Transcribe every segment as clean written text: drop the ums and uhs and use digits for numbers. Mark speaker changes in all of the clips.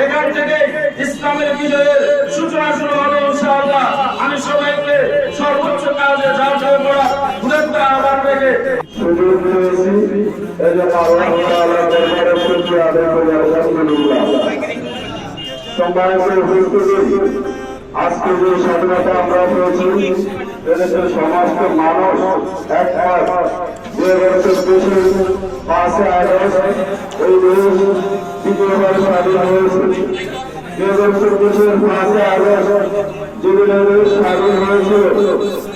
Speaker 1: এখান থেকে ইসলামের বিজয়ের সূচনা শুরু হবে ইনশাআল্লাহ। আমি সবাইকে সর্বোচ্চ কাজে যার করা গুরুত্ব আহ্বান রেখে
Speaker 2: সুযোগ পেয়েছি, এজন্য আল্লাহ তাআলার দরবারে শুকরিয়া আদায় করি আলহামদুলিল্লাহ। সম্মানিত উপস্থিতি, আজকে যে স্বাধীনতা আমরা পেয়েছি, এদেশের সমস্ত মানুষ একমত। 2024 5 আগস্ট এই দেশ দ্বিতীয়বার স্বাধীন হয়েছে। 2024 5 আগস্ট যেদিন দেশ স্বাধীন হয়েছিল,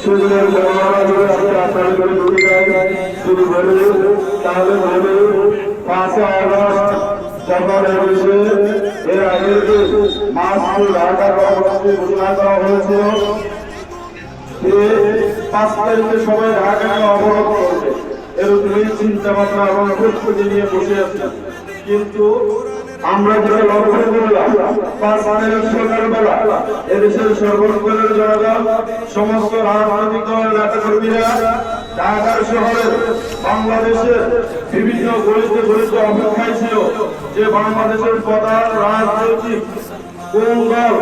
Speaker 2: সেদিনের বর্ণনা যদি আমি আপনাদের দিতে যাই, যদি বলি তাহলে বলি 5 আগস্ট যখন এদেশে এর আগে মাস্ক ঢাকা কর্মসূচি ঘোষণা করা হয়েছিল, 5 তারিখে সবাই ঢাকাকে অবরোধ করবে, এরকম চিন্তা ভাবনা এবং প্রস্তুতি নিয়ে বসে আছে। কিন্তু আমরা যেটা লক্ষ্য করলাম, 5 তারিখ সকালবেলা এদেশের সর্বস্তরের জনগণ, সমস্ত রাজনৈতিক দলের নেতাকর্মীরা ঢাকার শহরের বাংলাদেশের বিভিন্ন গলিতে গলিতে অপেক্ষায় ছিল যে বাংলাদেশের প্রধান রাজনৈতিক কোন দল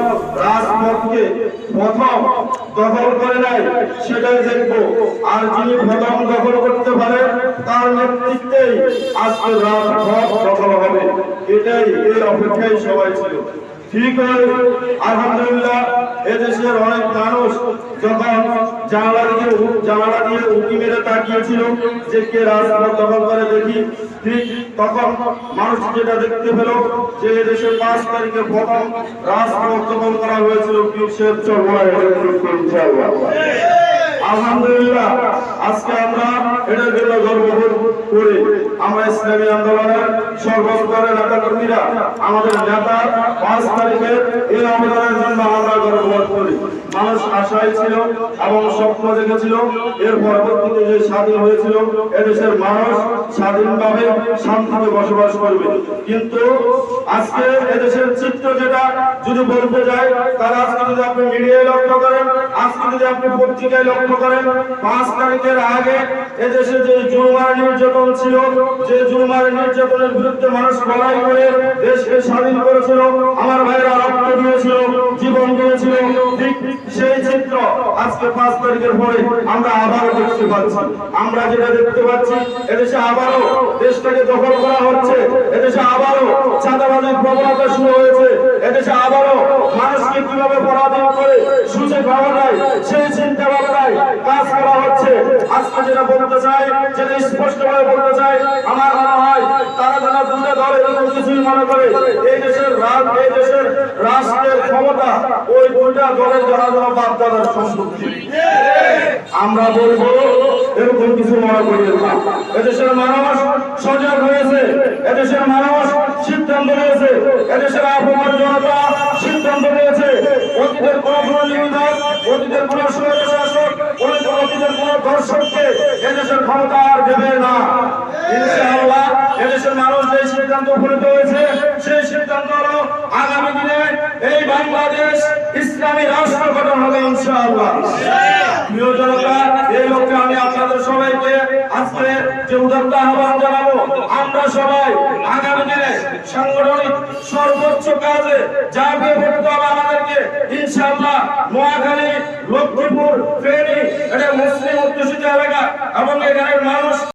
Speaker 2: রাজপথকে প্রথম দখল করে নেয় সেটাই দেখবো। আর যিনি প্রথম দখল করতে পারে তার নেতৃত্বেই আজকে রাজপথ দখল হবে, এটাই এই অপেক্ষায় সবাই ছিল। ঠিক হয়, আলহামদুলিল্লাহ এদেশের অনেক মানুষ যখন জানালা দিয়ে উঁকি মেরে তাকিয়েছিল যে কে রাজপথ দখল করে দেখি, ঠিক তখন মানুষ যেটা দেখতে পেল যে এদেশের 5 তারিখে প্রথম রাজপথ দখল করা হয়েছিল পীর চরমায়। আলহামদুলিল্লাহ আজকে আমরা এটার জন্য গর্ববোধ করি। আমরা ইসলামী আন্দোলনের সর্বস্তরের নেতাকর্মীরা আমাদের নেতা 5 তারিখের এই আন্দোলনের জন্য আমরা গর্ববোধ করি। মানুষ আশায় ছিল এবং স্বপ্ন দেখেছিল এর পরবর্তীতে যে স্বাধীন হয়েছিল এদেশের মানুষ স্বাধীনভাবে শান্তিতে বসবাস করবে। কিন্তু আজকে এদেশের চিত্র যেটা যদি বলতে যায়, তারা আজকে যদি আপনি মিডিয়ায় লক্ষ্য করেন, আজকে যদি আপনি পত্রিকায় লক্ষ্য করেন, 5 তারিখের আগে এদেশে যে জুলুমার নির্যাতন ছিল, যে জুলুমার নির্যাতনের বিরুদ্ধে মানুষ লড়াই করে দেশকে স্বাধীন করেছিল, আমার ভাইরা রক্ত দিয়েছিল, জীবন দিয়েছিল, ঠিক সেই চিত্র আজকে 5 তারিখের পরে আমরা আবারও দেখতে পাচ্ছি। আমরা যেটা দেখতে পাচ্ছি এদেশে আবারও দেশটাকে দখল করা হচ্ছে, এদেশে আবারও চাঁদাবাজির প্রবণতা শুরু হয়েছে, এদেশে আবারও মানুষকে কিভাবে পরাধীন করে সুযোগ পাওয়া যায় সেই চিন্তা ভাবনায় কাজ করা হচ্ছে। আজকে যেটা বলতে চাই, যেটা স্পষ্টভাবে বলতে চাই, আমার মনে হয় তারা যারা দুটো দল এরকম কিছুই মনে করে এই দেশের রাষ্ট্রের ক্ষমতা ওই দুইটা দলের যারা যারা বাপদাদার সম্পত্তি। আমরা বলবো এরকম কিছু মনে করি না। এদেশের মানুষ সজাগ হয়েছে, এদেশের মানুষ সিদ্ধান্ত নিয়েছে, এদেশের আবহাওয়ার জনতা সিদ্ধান্ত নিয়েছে অতীতের কোন দুর্নীতিবাজ, অতীতের কোন স্বৈরশাসক, অতীতের কোন দর্শককে এদেশের ক্ষমতা আর দেবে না। ইনশাআল্লাহ এদেশের মানুষ যে সিদ্ধান্ত উপনীত হয়েছে সেই সিদ্ধান্ত হলো আগামী দিনে এই বাংলাদেশ ইসলামী রাষ্ট্র গঠন হবে ইনশাআল্লাহ। প্রিয় জনতা, এই লক্ষ্যে আমি আপনাদের সবাইকে আজকে যে উদাত্ত আহ্বান জানাবো, আমরা সবাই আগামী দিনে সাংগঠনিক সর্বোচ্চ কাজে ঝাঁপিয়ে পড়তে হবে আমাদেরকে ইনশাআল্লাহ। নোয়াখালী, লক্ষ্মীপুর, ফেনী এটা মুসলিম অধ্যুষিত এলাকা এবং এখানের মানুষ